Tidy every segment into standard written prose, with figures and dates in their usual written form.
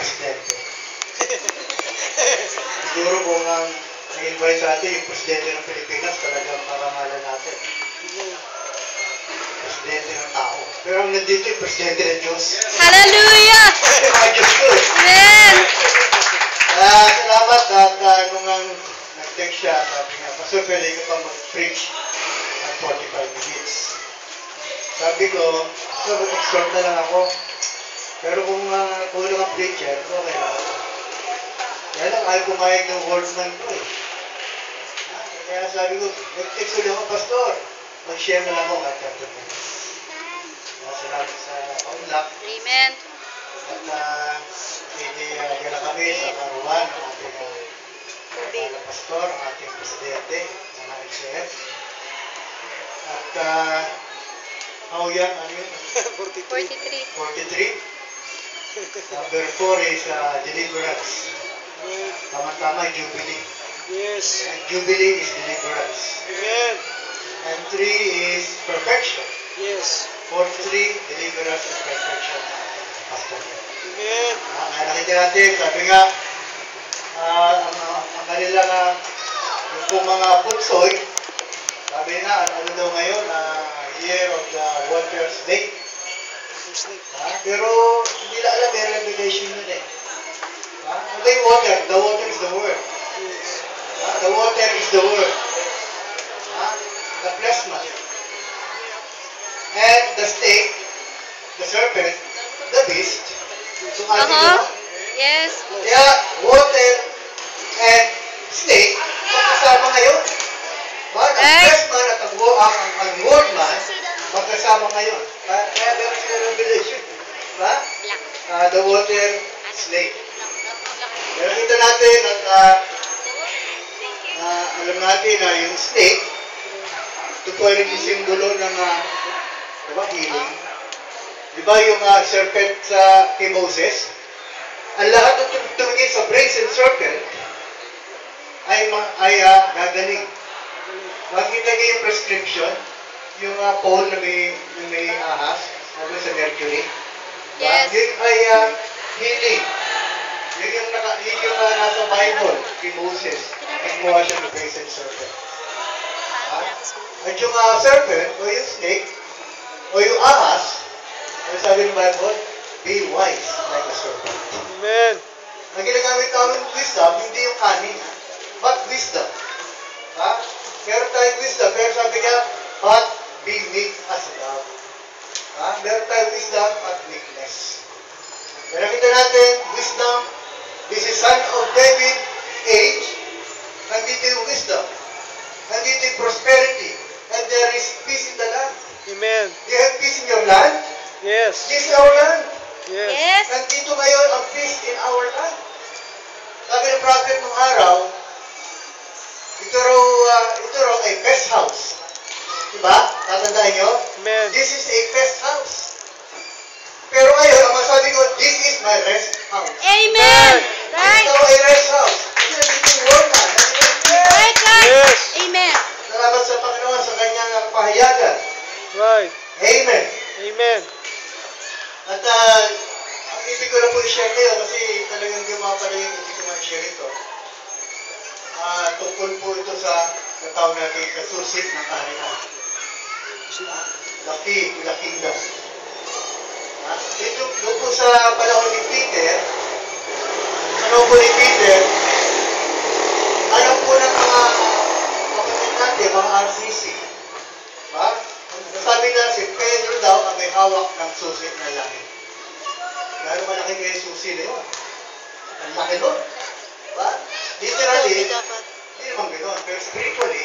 presidente. Siguro kung ang nag-invite sa atin yung presidente ng Pilipinas, talagang marangalan natin. Presidente ng tao. Pero ang nandito yung presidente ng Diyos. Hallelujah! Mga Diyos ko eh. Amen! Salamat at nung ang nag-text siya, sabi nga, Pastor, pwede ka pa mag-preach ng 45 minutes. Sabi ko, so mag-exhort na lang ako. Pero kung kulang ang preacher, okay lang. Kaya lang, ayaw pumayag ng wordman ko eh. Kaya sabi ko, nag-text ulit ako, Pastor. Mag-share na lang ako kahit 30 minutes. Salamat sa paulak. Amen. At hindi gala kami sa karuan ng ating pastor, ang ating presidente, ng ICF. At ano yun? 43. 43. Number 4 is deliverance. Tama-tama, Jubilee. Yes. And Jubilee is deliverance. Amen. And 3 is perfection. Yes. 43, deliverance and perfection. Pastor. Amen. Kaya nakita natin, sabi nga, ang kanilang yung mga putsoy, sabi nga, ano daw ngayon, year of the water snake. Pero hindi na alam, may revelation nun eh. Ano yung water? The water is the word. The water is the word. The plasma. And the snake, the serpent, the beast. So, Yes. kaya water and snake, magkasama ngayon. Ang plasma at ang word man, magkasama ngayon. Kaya meron siya revelation. Diba? The water snake. Pero kita natin at alam natin na yung snake, ito po ay yung simbolo ng diba, healing. Diba yung serpent sa kay Moses? Ang lahat ng tumingin sa brazen serpent ay gagaling. Makikita niyo yung prescription, yung pole na may ahas, sa mercury. Yes. Yun ay healing. Yun yung nasa Bible kay Moses. Nagkuha siya ng brazen serpent. At yung serpent, o yung snake, o yung ahas, ano sabi ng Bible? Be wise like a serpent. Amen. Ang ginagamit namin wisdom, hindi yung cunning, but wisdom. Meron tayong wisdom, pero sabi niya, but be meek as a dove. Meron tayong wisdom at meekness. Pero nakita natin, wisdom, this is son of David age, nandito yung wisdom, nandito yung prosperity, and there is peace in the land. Amen. Do you have peace in your land? Yes. This is our land. Yes. Yes. Nandito ngayon ang peace in our land. Sabi ng prophet nung araw, ito raw ay best house. Diba? Tatandaan nyo? Amen. This is a best house. Pero ngayon, ang masabi ko, this is my rest house. Amen. Right. Ito ay rest house. Kasi nandito yung word man. Right, right. Yes. Amen. Salamat sa Panginoon sa kanyang pahayagan. Right. Amen. Amen. At ang ibig ko na po i-share kayo kasi talagang gumawa pala yung ibig ko ma-share ito. Tungkol po ito sa natawag natin kasusit ng kaharian. The kingdom. Dito po sa panahon ni Peter, alam po ng mga kapatid natin, mga RCC. Sabi na si Pedro daw ang may hawak ng susi ng langit. Gano'ng malaki kayo susi na yun? Ang laki nun. Literally, hindi naman gano'n. Pero spiritually,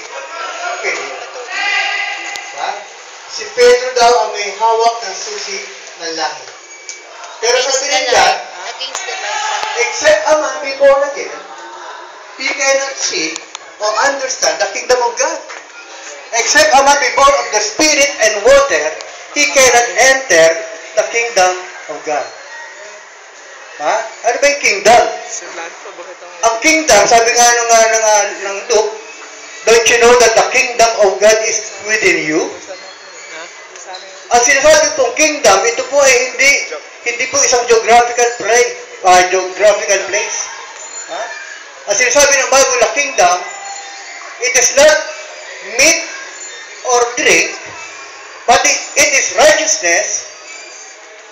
pwede yun. Si Pedro daw ang may hawak ng susi ng langit. Pero sabi niya, Against the light. except a man be born again, he cannot see or understand the kingdom of God. Except a man be born of the Spirit and water, he cannot enter the kingdom of God. Ano ba yung kingdom? Ang kingdom, sabi nga ng Luke, don't you know that the kingdom of God is within you? Ang sinasabi pong kingdom, ito po ay hindi po isang geographical geographical place. Ha? Ang sinasabi ng Bible na kingdom, it is not meat or drink, but it is righteousness,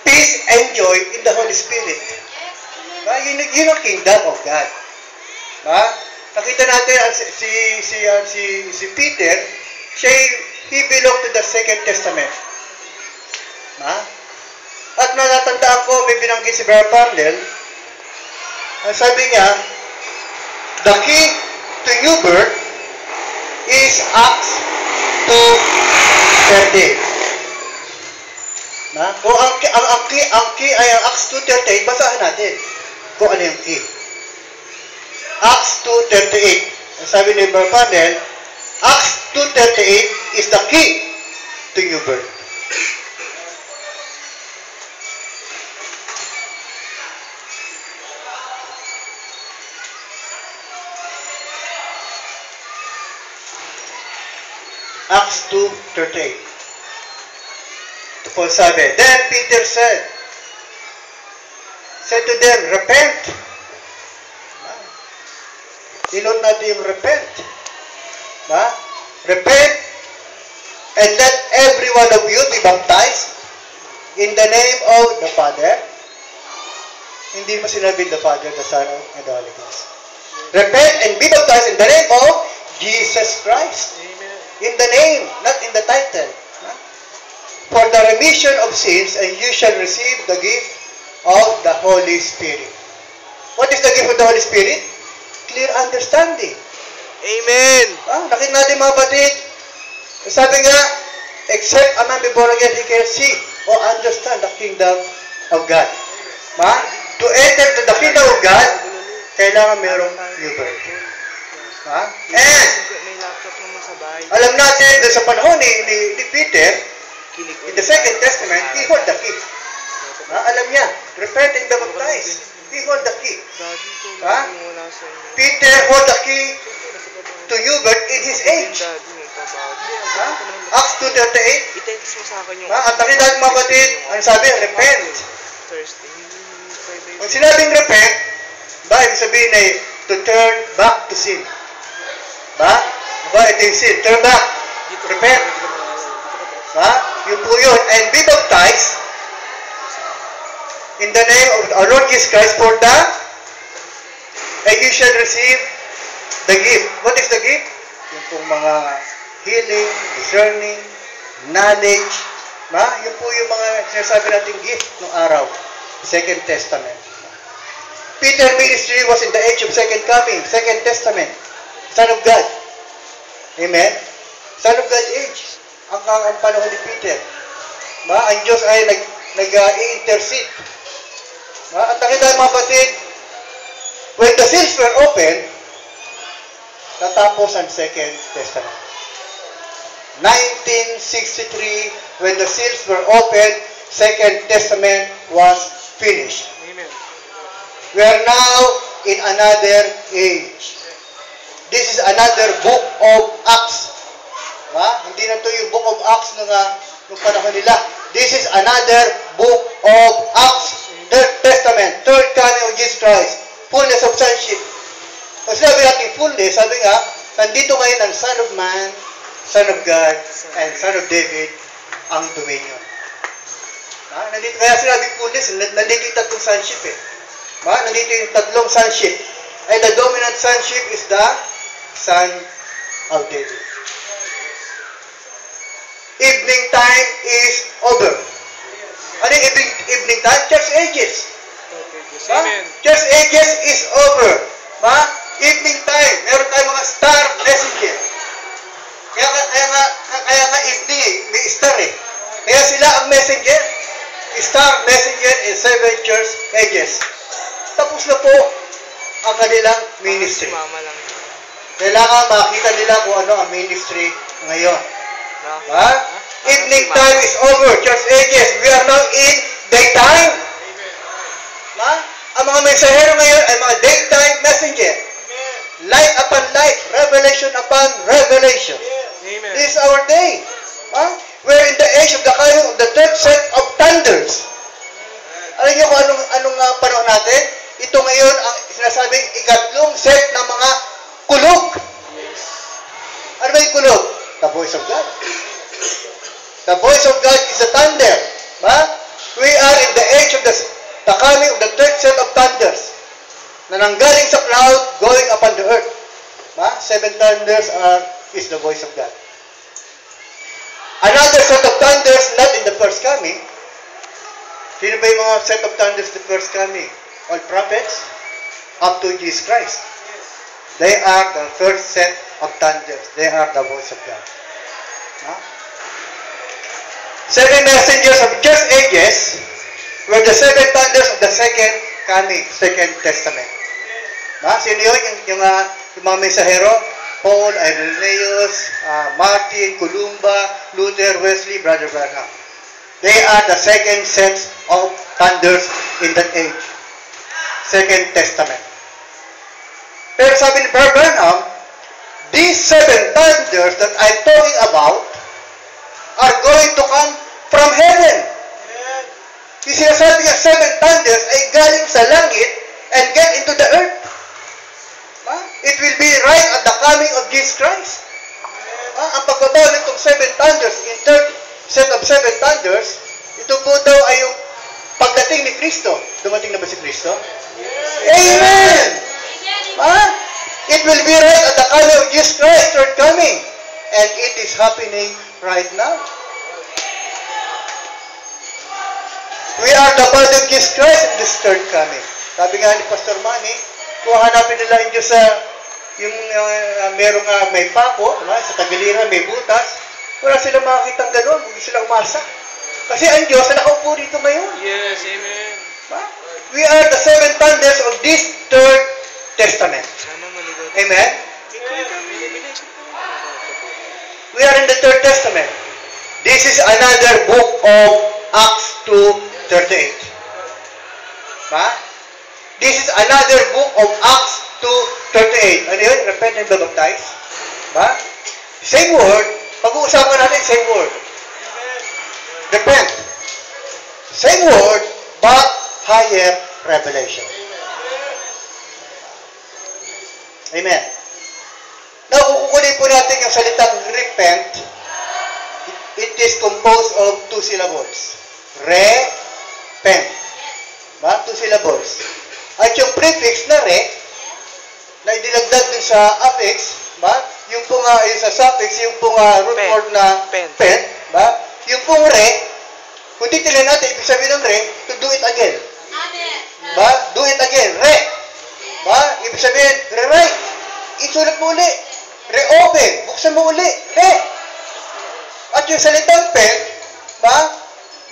peace, and joy in the Holy Spirit. Yun ang kingdom of God. Nakita natin si Peter, he belonged to the Second Testament. At natatandaan ko, may binanggit si Brother Parnell, ang sabi niya, the key to new birth is Acts 2:38. Kung ang key ay ang Acts 2:38, basahin natin kung ano yung key. Acts 2:38. Ang sabi ni Brother Parnell, Acts 2:38 is the key to new birth. Acts 2:38. Ito po sabi, then Peter said to them, repent. Inot natin yung repent. Repent and let every one of you be baptized in the name of the Father. Hindi mo sinabi the Father, the Son, and the Holy Ghost. Repent and be baptized in the name of Jesus Christ. Amen. In the name, not in the title. For the remission of sins, and you shall receive the gift of the Holy Spirit. What is the gift of the Holy Spirit? Clear understanding. Amen. Nakita natin mga batid. Sabi nga, except a man be born again, he can see or understand the kingdom of God. To enter to the kingdom of God, kailangan mayroong new birth. And, alam natin, sa panahon ni Peter, in the Second Testament, he hold the key. Alam niya, repent and be baptized. He hold the key. Peter hold the key to new birth in his age. Acts 2:38. At nakita natin mga batid, ang sabi, repent. Kung sinabing repent, ibig sabihin ay to turn back to sin. Ito yung sin. Turn back. Repent. Yun po yun. And be baptized in the name of our Lord Jesus Christ for the, and you shall receive the gift. What is the gift? Yung pong mga healing, discerning, knowledge. Yun po yung mga sinasabi natin gift ng araw. Second Testament. Peter ministry was in the age of second coming, Second Testament. Son of God. Amen? Son of God age. Ang panahon ni Peter. Ang Diyos ay nag-i-intercede. At nakita mga batid, when the seals were opened, natapos ang Second Testament. 1963, when the seals were opened, Second Testament was finished. Amen. We are now in another age. This is another book of Acts. Hindi na ito yung book of Acts nung panahon nila. This is another book of Acts. Third Testament, third coming of Jesus Christ. Fullness of sonship. Pag sinabi natin fullness, sabi nga, nandito ngayon ang Son of Man, Son of God, and Son of David, ang dominion. Nandito, kaya sinabi fullness, nandito yung tatlong sonship eh. Nandito yung tatlong sonship. And the dominant sonship is the Son of David. Evening time is over. Ano yung evening time? Church ages. Amen. Church ages is over. Evening time, meron tayong mga star messenger. Kaya nga evening eh, may star eh. Kaya sila ang messenger. Star messenger in 7 church ages. Tapos na po ang kanilang ministry. Kailangan makita nila kung ano ang ministry ngayon. Evening time is over. Church ages. We are now in daytime. Ang mga mensahero ngayon ay mga daytime messenger. Light upon light. Revelation upon revelation. Amen. This is our day. We're in the age of the kind of the third set of thunders. Alam niyo kung anong panahon natin? yun ang sinasabing ikatlong set ng mga kulog. Ano ba yung kulog? The voice of God. The voice of God is the thunder. Ba? We are in the age of the coming of the third set of thunders na nanggaling sa cloud going upon the earth. Ba? 7 thunders is the voice of God. Another set of thunders not in the first coming. Sino ba yung mga set of thunders in the first coming? All prophets up to Jesus Christ. They are the first set of thunders. They are the voice of God. Huh? 7 messengers of just ages were the 7 thunders of the second coming, second testament. Sino yun? Yung mga mensahero? Paul, Irenaeus, Martin, Columba, Luther, Wesley, Brother Branham. They are the second sets of thunders in that age. Second testament. Pero sabi ni Brother Branham, these 7 thunders that I'm talking about are going to come from heaven. Yung sinasabi niya 7 thunders ay galing sa langit and get into the earth. It will be right at the coming of Jesus Christ. Ang pagbabaw nitong 7 thunders in third set of 7 thunders, ito po daw ay yung pagdating ni Kristo. Dumating na ba si Kristo? Amen! It will be right at the coming of Jesus Christ, third coming. And it is happening right now. We are the body of Jesus Christ in this third coming. Sabi nga ni Pastor Manny, kung hanapin nila yung Diyos sa merong may pako, sa tagiliran may butas, wala silang makakitang gano'n, huwag sila umasa. Kasi ang Diyos na nakaupo dito ngayon. Yes, amen. We are the 7 thunders of this third testament. Amen? We are in the third testament. This is another book of Acts 2:38. This is another book of Acts 2:38. Ano yun? Repent and be baptized. Same word. Pag-uusapan natin, same word. Repent. Same word, but higher revelation. Amen. Now, kukunin po natin yung salitang repent. It is composed of 2 syllables. Repent. 2 syllables. At yung prefix na re, na idinagdag din sa affix, yung po nga, yung sa suffix, yung po nga root word na pen, yung pong re, kung titignan natin, ibig sabihin ng re, to do it again. Do it again. Re. Ibig sabihin, rewrite. Isulat mo uli. Reopen. Buksan mo uli. Re. At yung salitang pen,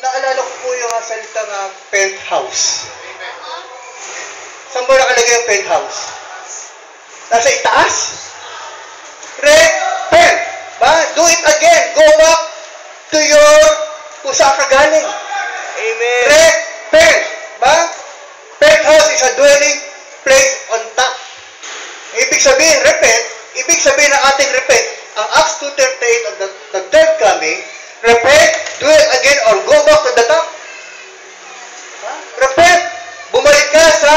naalala ko po yung salitang penthouse. Saan ba nakalagay yung penthouse? Nasa itaas? Repent. Do it again. Go back to your kung saan ka galing. Amen. Repent. Penthouse is a dwelling place on top. Ibig sabihin, repent. Ibig sabihin ng ating repent. Ang Acts 2:38 of the third coming, repent, do it again, or go back to the top. Repent. Bumalik ka sa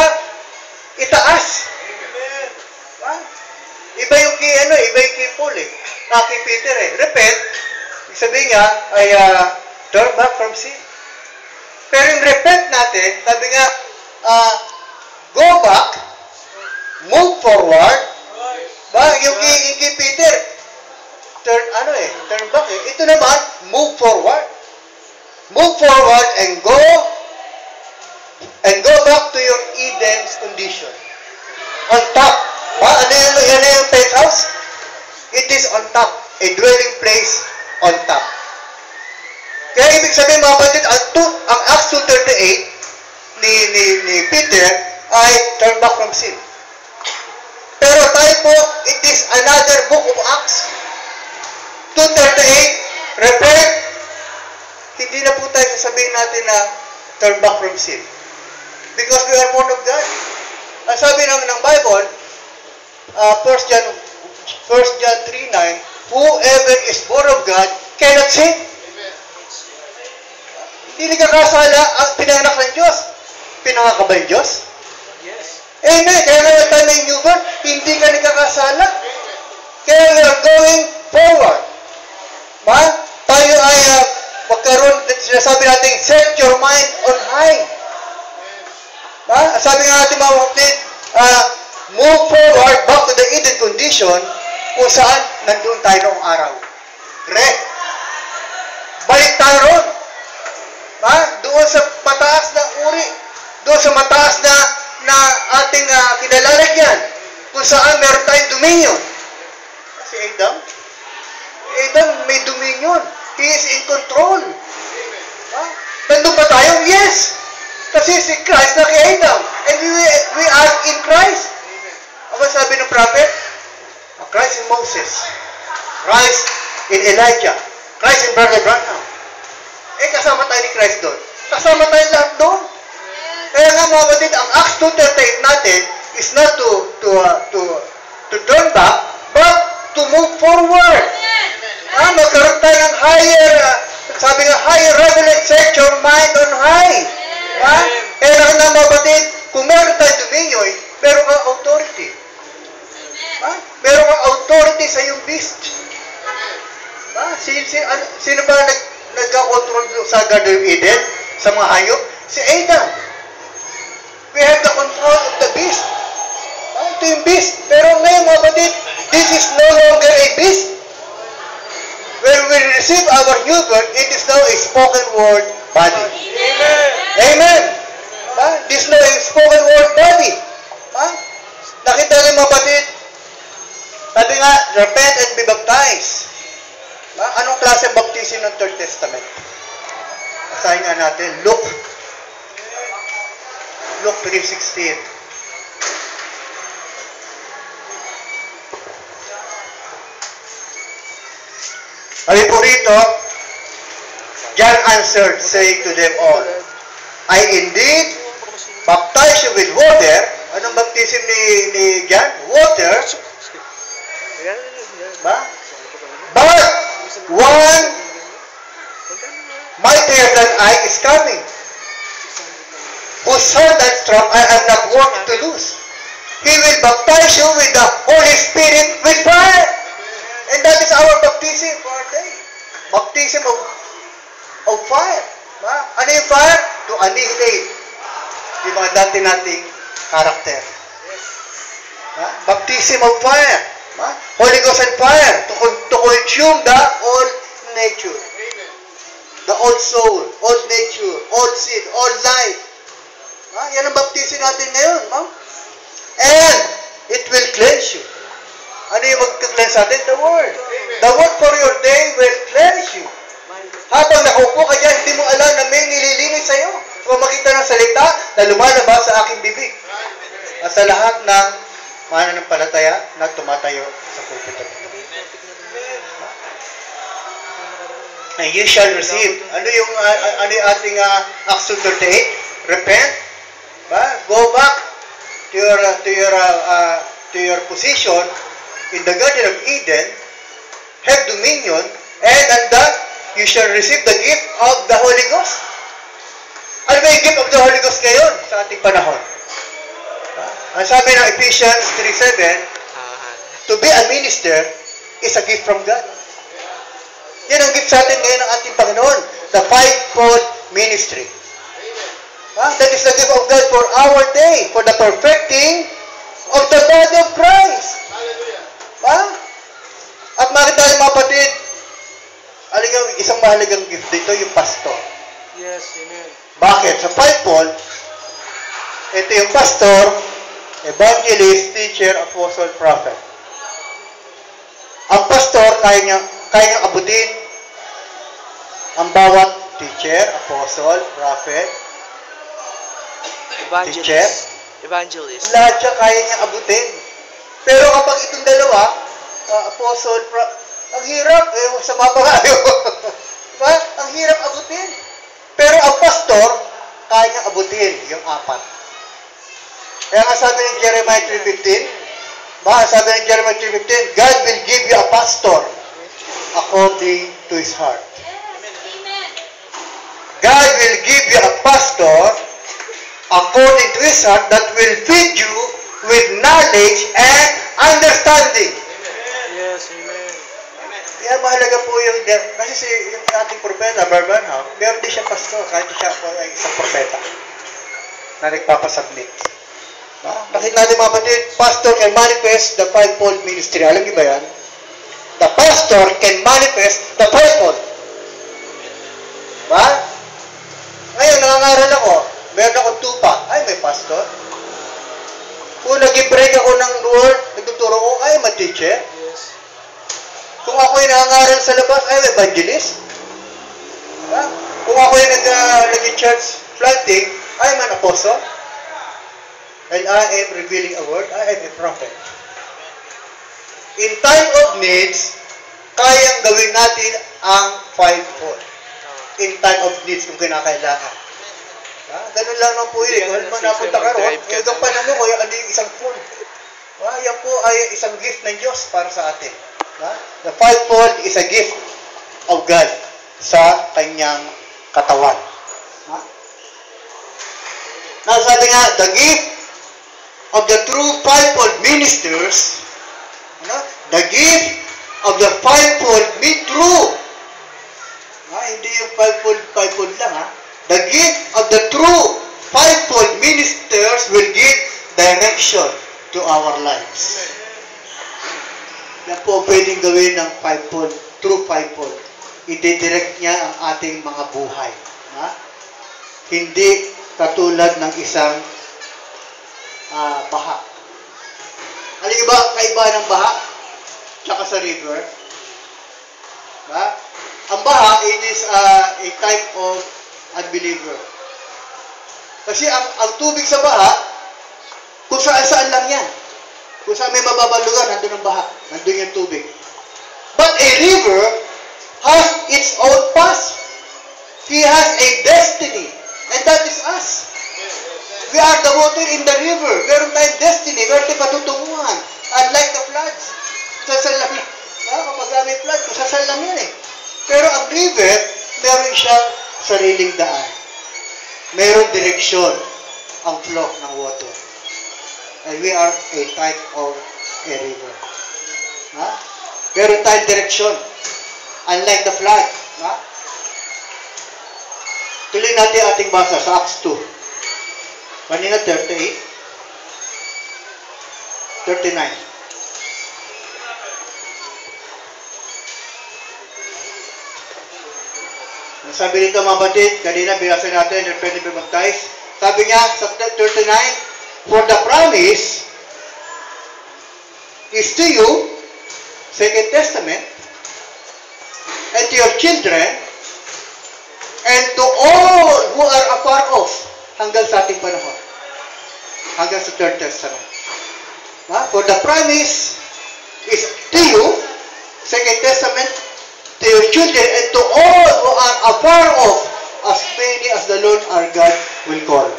itaas. Iba yung kay Paul kay Peter Repent, ibig sabihin niya ay turn back from sin. Pero yung repent natin, sabi nga, go back, move forward, yung kay Peter, turn back Ito naman, move forward. Move forward and go back to your Eden's condition. On top. Ano yung penthouse? It is on top. A dwelling place on top. Kaya ibig sabihin mga kapatid, ang Acts 2:38 ni Peter ay turn back from sin. Pero tayo po, it is another book of Acts. 2:38, repent. Hindi na po tayo sasabihin natin na turn back from sin. Because we are born of God. Ang sabi ng Bible, 1 John 3:9, whoever is born of God cannot sin. Hindi nagkakasala ang pinanganak ng Diyos. Pinangaka ba yung Diyos? Yes. Amen. Kaya nga tayo may new birth, hindi ka nagkakasala. Kaya we are going forward. Ba? Tayo ay magkaroon, sinasabi natin, set your mind on high. Ba? Sabi nga natin mga kapatid, move forward back to the Eden condition kung saan nandun tayo noong araw. Balik tayo ron. Ba? Doon sa mataas na uri, doon sa mataas na ating kinalalagyan, kung saan meron tayong dominion. Si Adam may dominion. He is in control. Ha? Nandun ba tayo? Yes! Kasi si Christ na kay Adam. And we are in Christ. Ano sabi ng prophet? Christ in Moses. Christ in Elijah. Christ in Brother Branham. Kasama tayo ni Christ doon. Kasama tayo lahat doon. Kaya nga mga kapatid, ang Acts 2:38 natin is not to turn back, but to move forward. Magkaroon tayo ng higher, sabi nga, higher revelation, set your mind on high. Kaya nga mga kapatid, kung meron tayong dominion, meron kang authority. Meron kang authority sa iyong beast. Sino ba nagka-control sa Garden of Eden? Sa mga hayop? Si Adam. We have the control of the beast. Ito yung beast. Pero ngayon mga kapatid, this is no longer a beast. When we receive our new birth, it is now a spoken word body. Amen. Amen. This is now a spoken word body. Nakita niyo mga kapatid, sabi nga, repent and be baptized. Anong klase ng baptism ng Third Testament? Basahin nga natin, Luke 3:16. Sabi po rito, John answered, saying to them all, I indeed baptize you with water. Anong baptism ni John? Water. But one mightier than I is coming, whose sandals strap I am not worthy to loose. He will baptize you with the Holy Spirit with fire. And that is our baptism for our day. Baptism of fire. Ano yung fire? To annihilate yung mga dati nating karakter. Baptism of fire. Holy Ghost and fire to consume the old nature. The old soul, old nature, old seed, old life. Yan ang baptism natin ngayon. And it will cleanse you. Ano yung mag-cleanse natin? The Word. The Word for your day will cleanse you. Habang nakaupo ka dyan, hindi mo alam na may nililinis sa'yo. Kung makita ng salita na lumalabas sa aking bibig. Sa lahat ng mananampalataya na tumatayo sa pulpito. And you shall receive. Ano yung ating Acts 2:38? Repent. Go back to your position in the Garden of Eden, have dominion, and that you shall receive the gift of the Holy Ghost. Ano ba yung gift of the Holy Ghost ngayon sa ating panahon? Ang sabi ng Ephesians 3:7, to be a minister is a gift from God. Yan ang gift sa atin ngayon ng ating Panginoon, the fivefold ministry. That is the gift of God for our day, for the perfecting of the body of Christ. At makita niyo mga kapatid, isang mahalagang gift dito, yung pastor. Yes, amen. Bakit? Sa fivefold, ito yung pastor, evangelist, teacher, apostle, prophet. Ang pastor, kaya niya abutin ang bawat teacher, apostle, prophet, teacher. Evangelist. Lahat siya kaya niya abutin. Pero kapag itong dalawa, apostle, ang hirap, sa mabangayo. Diba? Ang hirap abutin. Pero ang pastor, kaya niya abutin yung apat. Kaya nga sabi ni Jeremiah 3:15, sabi ni Jeremiah 3:15, God will give you a pastor according to His heart. God will give you a pastor according to His heart, that will feed you with knowledge and understanding. Yes, amen. Kaya mahalaga po yung, kasi yung ating propeta, Branham, meron din siya pastor, kahit siya po ay isang propeta na nagpapasubmit. Bakit natin mga kapatid, pastor can manifest the fivefold ministry. Alam niyo ba yan? The pastor can manifest the fivefold. Ba? Ngayon, nangangaral ako, meron akong tupa. Ay, may pastor. Kung nag-break ako ng word, nagtuturo ko, ay, may teacher. Yes. Kung ako'y nangangaral sa labas, ay, may evangelist. Ba? Kung ako'y nag-church planting, I am an apostle. And I am revealing a word, I am a prophet. In time of needs, kayang gawin natin ang fivefold. In time of needs, kung kinakailangan. Ganun lang lang po yun. Kung man napunta ka ron, yung panahon ko, ano yung isang fold. Yan po ay isang gift ng Diyos para sa atin. The fivefold is a gift of God sa kanyang katawan. Now, sabi nga, the gift of the true fivefold ministers, the gift of the fivefold be true. Hindi yung fivefold lang, The gift of the true fivefold ministers will give direction to our lives. Yan po pwedeng gawin ng fivefold, true fivefold. I-direct niya ang ating mga buhay. Hindi katulad ng isang baha. Alam niyo ba kaiba ng baha tsaka sa river? Ang baha, it is a type of unbeliever. Kasi ang tubig sa baha, kung saan lang yan. Kung saan may mababang lugar, nandun ang baha. Nandun yung tubig. But a river has its own path. He has a destiny. And that is us. We are the water in the river. Meron tayong destiny. Meron tayong patutunguhan. Unlike the floods. Sasal lang. Kapag may flood, sasal lang yan eh. Pero ang river, meron siyang sariling daan. Meron direksyon ang flow ng water. And we are a type of a river. Meron tayong direksyon. Unlike the flood. Tuloy natin ating basa sa Acts 2. Kanina 38. 39. Sabi rito mga batid, kanina binasa natin, repent and be baptized. Sabi niya sa 39, for the promise is to you, Second Testament, and to your children, and to all who are afar off, hanggang sa ating panahon. Hanggang sa Third Testament. For the promise is to you, Second Testament, to your children, and to all who are afar off, as many as the Lord our God will call.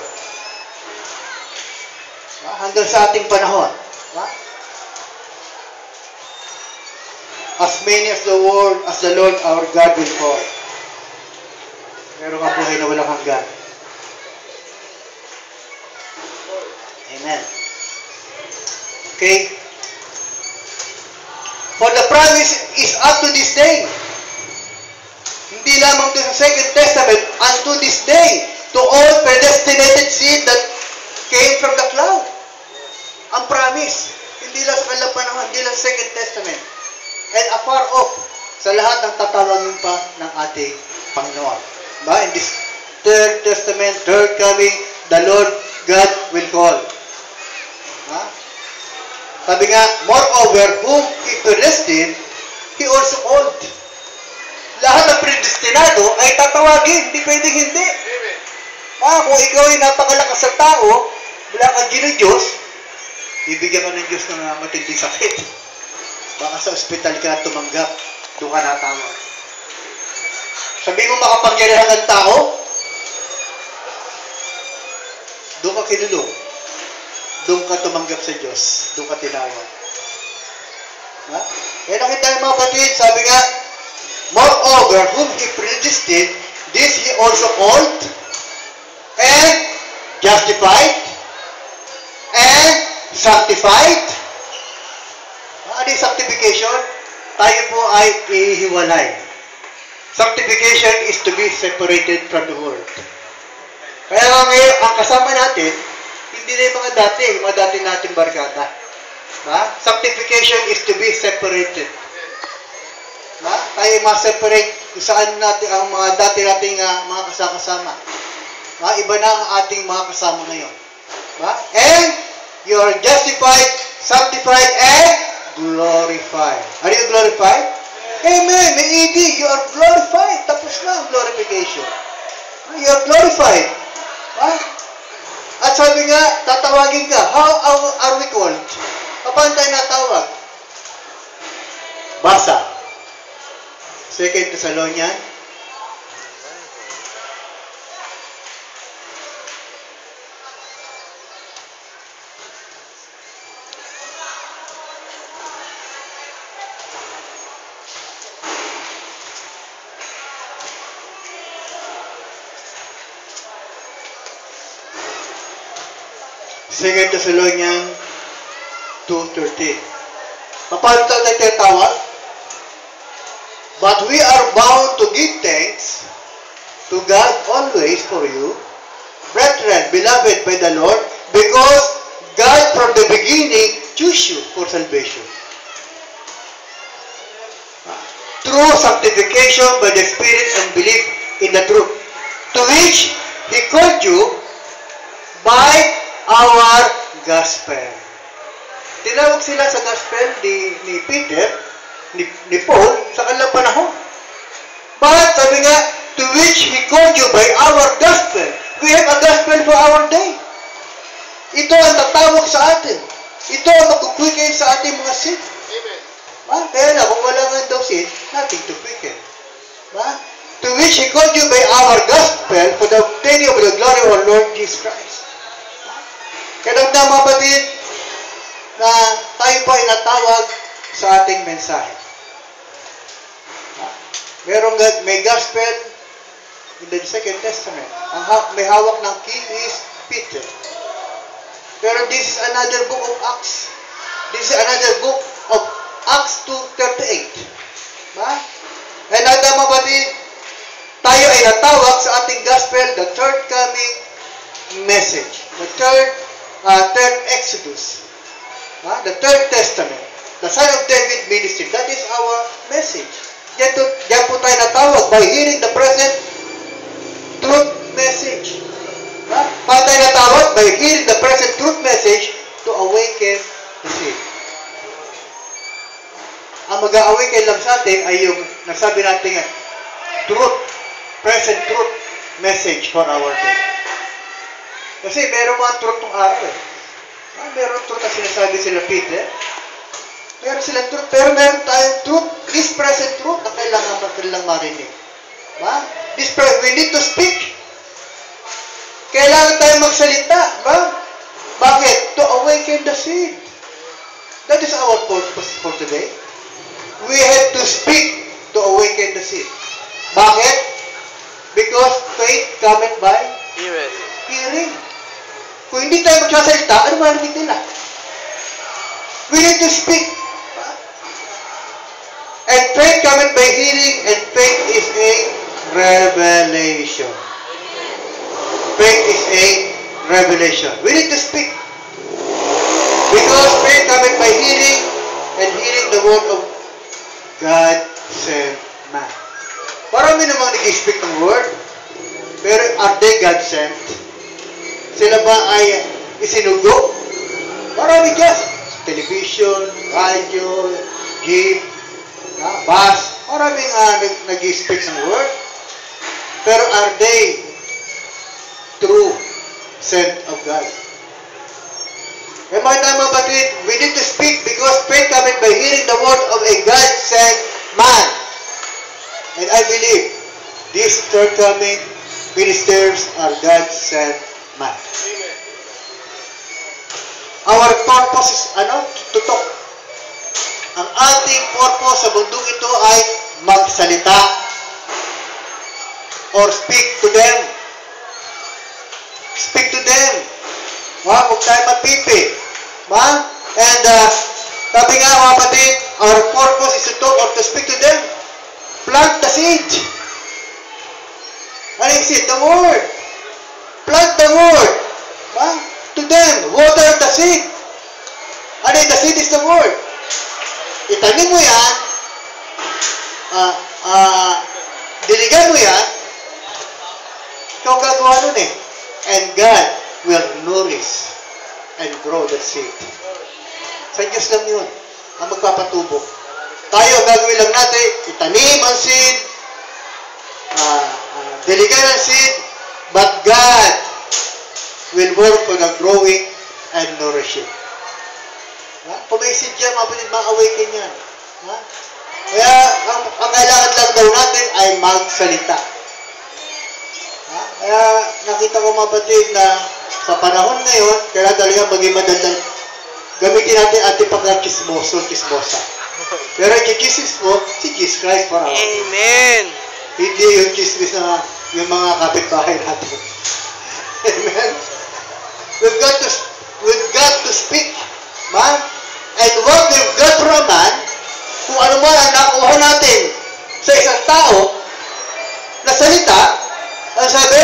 Hanggang sa ating panahon. As many as the Lord our God will call. Meron kang buhay na walang hanggan. Amen. Okay? For the promise is up to this day. Hindi lamang to sa Second Testament, unto this day, to all predestinated seed that came from the cloud. Ang promise, hindi lang sa kanilang panahon, hindi lang sa Second Testament. And afar off, sa lahat ng tatawagin pa ng ating Panginoon. In this Third Testament, third coming, the Lord God will call. Sabi nga, moreover, whom He predestined, He also called. Lahat ng predestinado ay tatawagin, hindi pwedeng hindi. Kung ikaw ay napakalakas sa tao, wala kang Diyos, ibigyan ka ng Diyos ng matinding sakit. Baka sa ospital ka tumanggap, doon ka natawag. Sabi mo makapangyarihan ng tao, doon ka kinulong. Doon ka tumanggap sa Diyos. Doon ka tinawag. Kaya nakita ng mga kapatid, sabi nga, moreover, whom He predestined, this He also called, and justified and sanctified. Ano yung sanctification? Tayo po ay ihiwalay. Sanctification is to be separated from the world. Kaya nga ngayon, ang kasama natin, hindi na yung mga dati nating barkada. Sanctification is to be separated. Tayo ma-separate kung saan natin ang mga dati nating mga kasama. Iba na ang ating mga kasama ngayon. And you are justified, sanctified, and glorified. Are you glorified? Amen. May ED. You are glorified. Tapos na ang glorification. You are glorified. At sabi nga, tatawagin ka. How are we called? Paano tayo natawag? Basa. 2 Thessalonians. Second Thessalonians 2:13. Paano tayo tinatawag? But we are bound to give thanks to God always for you, brethren, beloved by the Lord, because God from the beginning chose you for salvation. Through sanctification by the Spirit and belief in the truth, to which He called you by our gospel. Tinawag sila sa gospel ni Peter, ni Paul, sa kanilang panahon. But, sabi nga, to which He called you by our gospel. We have a gospel for our day. Ito ang tatawag sa atin. Ito ang magkuquicken sa ating mga sin. Amen. Kaya na, kung wala nga daw sin, nothing to quicken. To which He called you by our gospel for the obtaining of the glory of our Lord Jesus Christ. Kaya mga kapatid, na tayo po ay natawag sa ating mensahe. May gospel in the Second Testament. May hawak ng king is Peter. Pero this is another book of Acts. This is another book of Acts 2:38. And mga kapatid, tayo ay natawag sa ating gospel, the third coming message. The third Exodus. The third testament. The Son of David ministry. That is our message. Diyan po tayo natawag by hearing the present truth message. Paano tayo natawag? By hearing the present truth message to awaken the sin. Ang mag-awaken lang sa atin ay yung nasabi natin truth, present truth message for our day. Kasi meron mga truth ng araw eh. Meron truth na sinasabi sila Peter. Meron silang truth. Pero meron tayong truth. This present truth na kailangan marinig. We need to speak. Kailangan tayo magsalita. Bakit? To awaken the seed. That is our purpose for today. We have to speak to awaken the seed. Bakit? Because faith cometh by hearing. Kung hindi tayo magsasalita, ano marinig nila? We need to speak. And faith cometh by hearing, and faith is a revelation. Faith is a revelation. We need to speak. Because faith cometh by hearing, and hearing the word of God sent man. Marami namang nag-speak ng word, pero are they God sent? Sila ba ay isinugo? Marami dyan. Television, radio, jeep, bus. Maraming nag-speak ng word. Pero are they true sent of God? Kaya mga tayo mga batid, we need to speak because faith cometh by hearing the word of a God-sent man. And I believe these third coming ministers are God-sent man. Our purpose is, to talk. Ang ating purpose sa mundong ito ay magsalita or speak to them. Speak to them. Huwag tayo magpipi. And sabi nga mga kapatid, our purpose is to talk or to speak to them. Plant the seed. Ano yung seed? The word. Plant the word. To them. Water the seed. Ano yung the seed is the word. Itanim mo yan. Diligan mo yan. Ikaw gagawa nun eh. And God will nourish and grow that seed. Sa Diyos lang yun ang magpapatubo. Tayo, gagawin lang natin, itanim ang seed, diligan ang seed, but God will work for the growing and nourishing. Kung may seed yan, ma-awaken yan. Kaya, ang kailangan lang daw natin ay magsalita. Kaya, nakita ko mga batid na sa panahon ngayon, kailangan talaga maging madaldal. Gamitin natin ating pagka-chismosa. Pero i-chismis mo, si Jesus Christ para. Amen. Hindi yung chismis na yung mga kapitbahay natin. Amen? We've got to speak. Man? And what we've got from man, kung ano man ang nakuha natin sa isang tao na salita, ang sabi,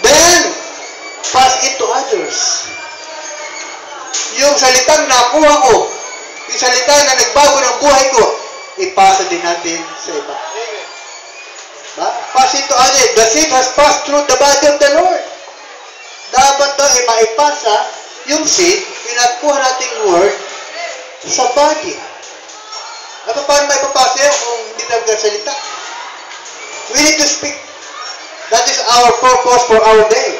then, pass it to others. Yung salitang nakuha ko, yung salitang na nagbago ng buhay ko, ipasa din natin sa iba. Pass it to others. The seed has passed through the body of the Lord. Dapat daw maipasa yung seed, yung nakuha nating word, sa body. At paano maipapasa yan kung hindi natin salita? We need to speak. That is our purpose for our day.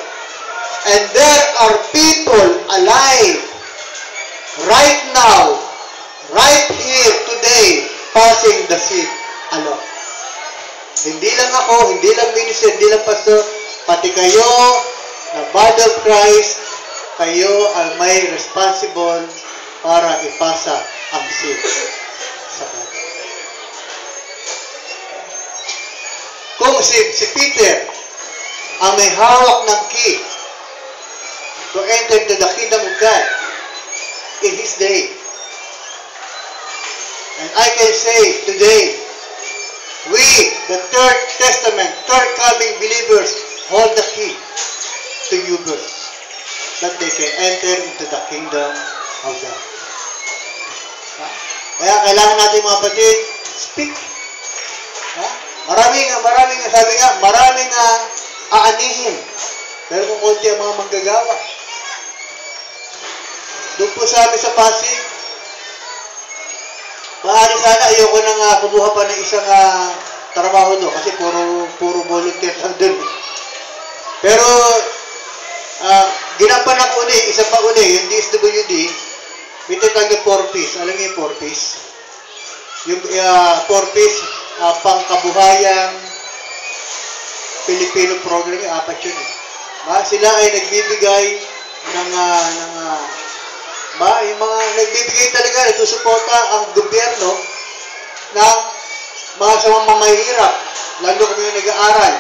And there are people alive right now, right here today, passing the seed along. Hindi lang ako, hindi lang minister, hindi lang pastor, pati kayo na body of Christ, kayo ang may responsible para ipasa ang seed sa body. Kung si Peter ang may hawak ng key to enter into the kingdom of God in his day. And I can say today, we, the Third Testament, third coming believers, hold the key to you birth, that they can enter into the kingdom of God. Kaya kailangan natin mga kapatid, speak. Maraming, sabi nga, maraming aanihin. Pero kung konti ang mga manggagawa. Doon po sa amin sa Pasig, maaari sana ayoko nang kumuha pa ng isang trabaho doon kasi puro volunteer lang doon. Pero ginapan ako isa pa yung DSWD, may tatang yung 4Ps. Alam niyo yung 4Ps? Yung 4Ps, pangkabuhayang Filipino program, yung 4 yun. Sila ay nagbibigay ng yung mga nagbibigay talaga, nagsusuporta ang gobyerno ng mga sa mga mahihirap, lalo kami yung nag-aaral.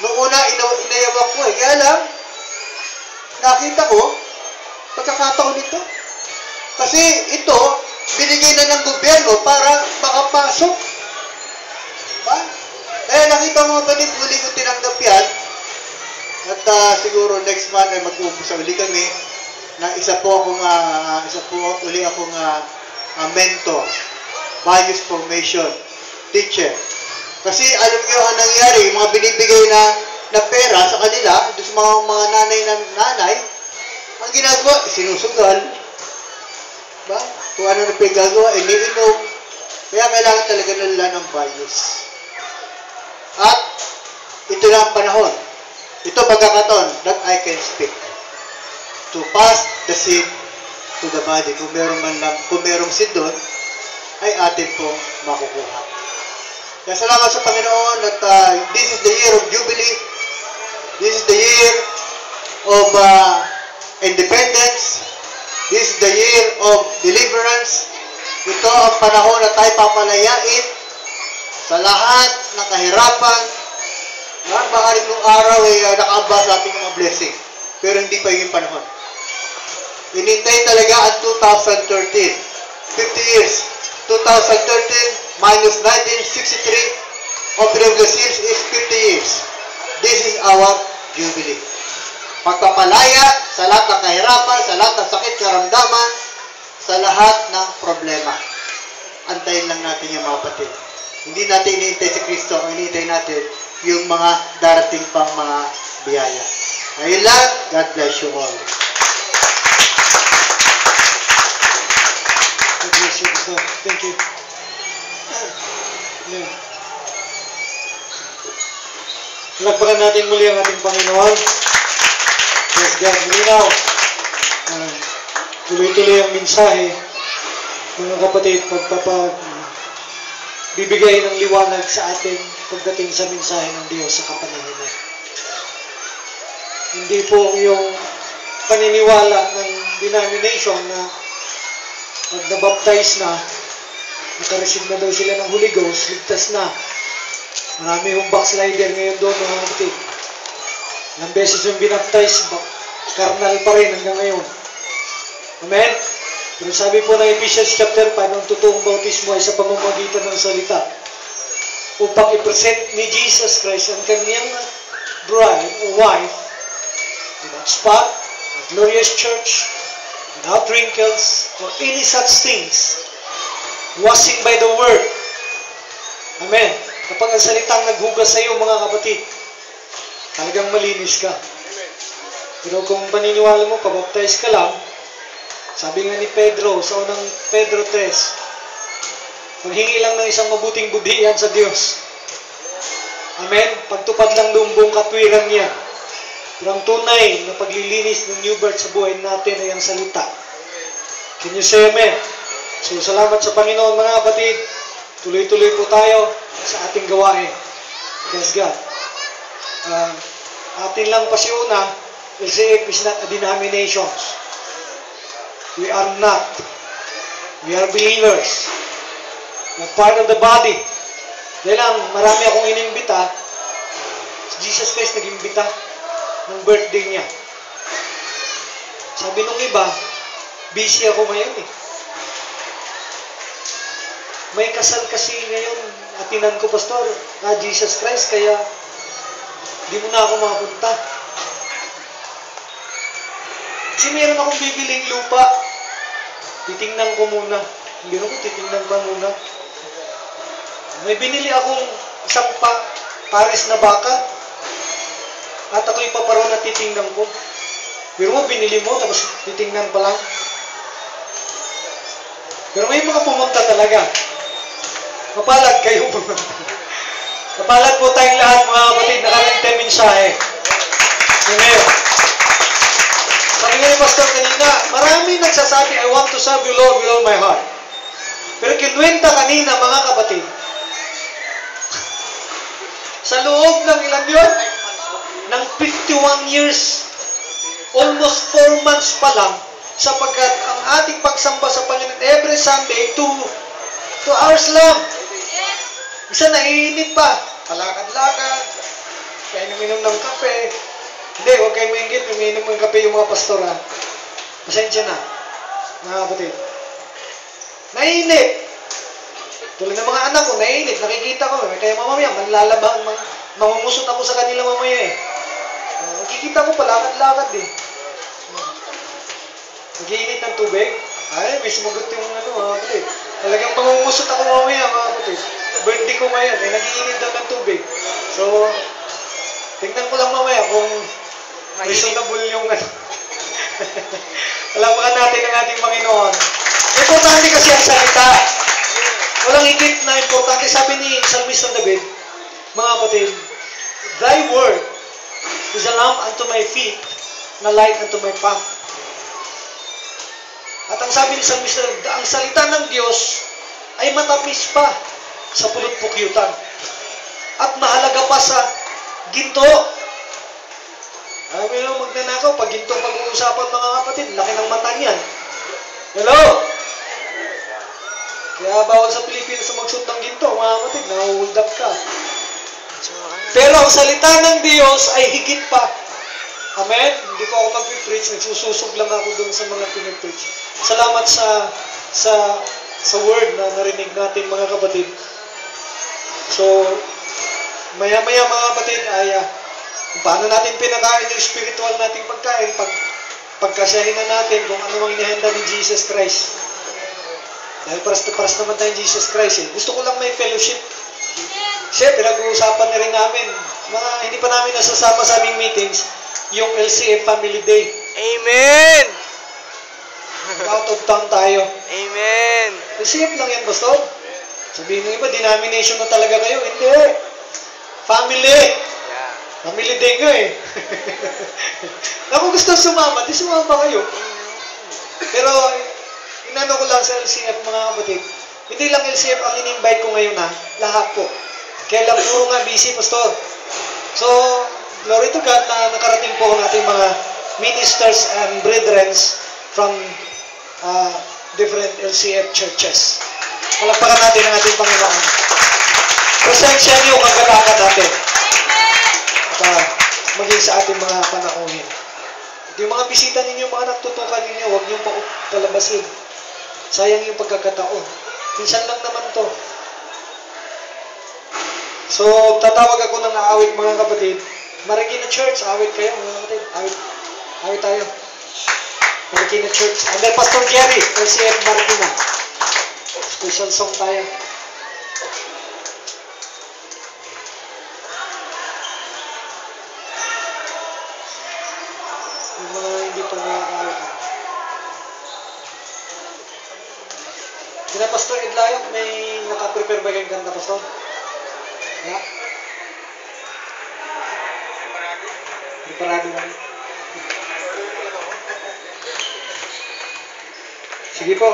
Noong una, inayawak ko kaya lang, nakita ko, pagkakataon nito. Kasi ito, binigay na ng gobyerno para makapasok. Nakita mo kapatid, muli ko tinanggap yan. At siguro next month ay mag-uumpisa uli kami na isa po akong mentor, values formation teacher. Kasi alam niyo ang nangyari, yung mga binibigay na pera sa kanila, doon sa mga nanay, ang ginagawa, sinusugal. Kung ano na pinagagawa, iniinom. Kaya kailangan talaga nila ng values. At ito na ang panahon. Ito pagkakataon that I can speak. To pass the seed to the body. Kung merong seed doon, ay atin pong makukuha. Kaya salamat sa Panginoon at this is the year of Jubilee. This is the year of independence. This is the year of deliverance. Ito ang panahon na tayo papalayain sa lahat ng kahirapan. Maaaring nung araw ay nakaamba sa ating mga blessing. pero hindi pa yung panahon. Inintay talaga ang 2013. 50 years. 2013 minus 1963 of previous years is 50 years. This is our jubilee. Pagpapalaya sa lahat ng kahirapan, sa lahat ng sakit, karamdaman, sa lahat ng problema. Antayin lang natin yung mga kapatid. Hindi natin iniintay si Kristo, ang iniintay natin yung mga darating pang mga biyaya. Ngayon lang, God bless you all. God bless you, Pastor. Thank you. Amen. Palakpakan natin muli ang ating Panginoon. Yes, God. Malinaw. Tuloy-tuloy ang mensahe. Mga kapatid, bibigay ng liwanag sa atin pagdating sa mensahe ng Diyos sa kapanahunan. Hindi po yung paniniwala ng denomination na pag nabaptize na, nakareceive na daw sila ng Holy Ghost, ligtas na. Marami yung backslider ngayon doon, mga kapatid. Ilang beses yung binaptize, karnal pa rin hanggang ngayon. Amen? Pero sabi po ng Ephesians chapter 5, ang totoong bautismo ay sa pamamagitan ng salita. Upang i-present ni Jesus Christ ang kanyang bride or wife without spot, a glorious church, without wrinkles, or any such things. Washing by the word. Amen. Kapag ang salitang naghugas sa iyo, mga kapatid, talagang malinis ka. Pero kung paniniwala mo, pabaptize ka lang, sabi nga ni Pedro, sa unang Pedro 3, maghingi lang ng isang mabuting budhian sa Diyos. Amen? Pagtupad lang doon buong katwiran niya. Pero ang tunay na paglilinis ng new birth sa buhay natin ay ang salita. Can you say amen? So, salamat sa Panginoon, mga kapatid. Tuloy-tuloy po tayo sa ating gawain. Yes, God. Atin lang pasiuna, LCF is not a denomination. We are not. We are believers. We are part of the body. Dahil lang, marami akong inimbita. Jesus Christ nag-imbita ng birthday niya. Sabi nung iba, busy ako ngayon eh. May kasal kasi ngayon, atinan ko, Pastor, na Jesus Christ, kaya di mo na ako makapunta. Kasi meron akong bibiling lupa. Titingnan ko muna. Hindi ko titingnan pa muna. May binili akong isang pares na baka. At ako'y paparoon na titingnan ko. Pero mo, binili mo, tapos titingnan pa lang. Pero may mga pumunta talaga. Mapalad kayo pumunta. Mapalad po tayong lahat, mga kapatid, nakarang mensahe. Amen. Sabi nga ni Pastor kanina, marami nagsasabi, I want to serve you, Lord, with all my heart. Pero kinuwenta kanina, mga kapatid, sa loob ng ilan yun? Ng 51 years, almost 4 months pa lang, sapagkat ang ating pagsamba sa Panginoon every Sunday, 2 hours lang. Isa naiinip pa. Palakad-lakad. Kaya uminom ng kape. Hindi, huwag kayo maingit. Uminom ng kape yung mga pastor, ha. Pasensya na, mga kapatid. Naiinip. Tulad ng mga anak ko, naiinip. Nakikita ko. Kaya mamaya, mangungusunod ako sa kanila mamaya eh. Nakikita ko, palakad-lakad eh. Nag-iinit ng tubig. Ay, may sumagot yung mga kapatid. Talagang mangungusunod ako mamaya, mga kapatid. Birthday ko ngayon, eh, nag-iinit daw ng tubig. So, tingnan ko lang mamaya kung reasonable yung Alapakan natin ang ating Panginoon. Importante kasi ang salita. Walang higit na importante. Sabi ni Psalmist David, mga kapatid, Thy word is a lamp unto my feet, and a light unto my path. At ang sabi ni Psalmist David, ang salita ng Diyos ay matamis pa sa pulot pukyutan. At mahalaga pa sa ginto. Sabi nyo, magnanakaw, pag ginto pag-uusapan mga kapatid, laki ng mata niyan. Hello? Kaya bawal sa Pilipinas sa magsuot ng ginto, mga kapatid, na-hold up ka. Pero ang salita ng Diyos ay higit pa. Amen? Hindi po ako mag-preach, nagsususog lang ako dun sa mga pinipreach. Salamat sa word na narinig natin mga kapatid. So, maya-maya mga kapatid ay kung paano natin pinakain yung spiritual nating pagkain, pagkasahin na natin kung ano ang inihanda ni Jesus Christ. Dahil paras naman tayo Jesus Christ eh. Gusto ko lang may fellowship. Kasi pinag-uusapan na rin namin, hindi pa namin nasasama sa aming meetings, yung LCF Family Day. Amen! Out of town tayo. Amen! LCF lang yan, Pastor. Sabihin ng iba, denomination na talaga kayo. Hindi. Family. Yeah. Family Day nga eh. Kung gusto sumama, di sumama kayo. Pero, inano ko lang sa LCF mga kapatid, hindi lang LCF ang in-invite ko ngayon ha, lahat po. Kaya lang puro nga busy, Pastor. So, glory to God na nakarating po ang ating mga ministers and brethren from different LCF churches. Palagpakan natin ang ating Panginoon. Presensya niyo kagalakan natin. At maging sa ating mga panauhin. At yung mga bisita ninyo, mga nagtutukan ninyo, huwag niyong palabasin. Sayang yung pagkakataon. Minsan lang naman to. So, tatawag ako ng awit mga kapatid. Marikina Church, awit kayo mga kapatid. Awit tayo. Marikina Church. Under Pastor Jerry, LCF Marikina. Special song tayo. Yung mga hindi pa nakakawit. Sina Pastor Edlayo, may nakaprepare ba kayong ganda, Pastor? Yeah. Preparado mo. Sige po.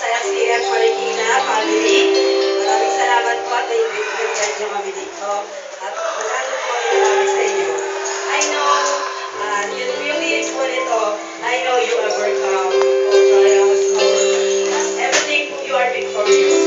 sa SPF Marikina family. Maraming salamat po at na-invite nyo kami dito. At maraming po kami sa inyo. I know, yung lyrics po nito, I know you overcome all trials, everything you are victorious.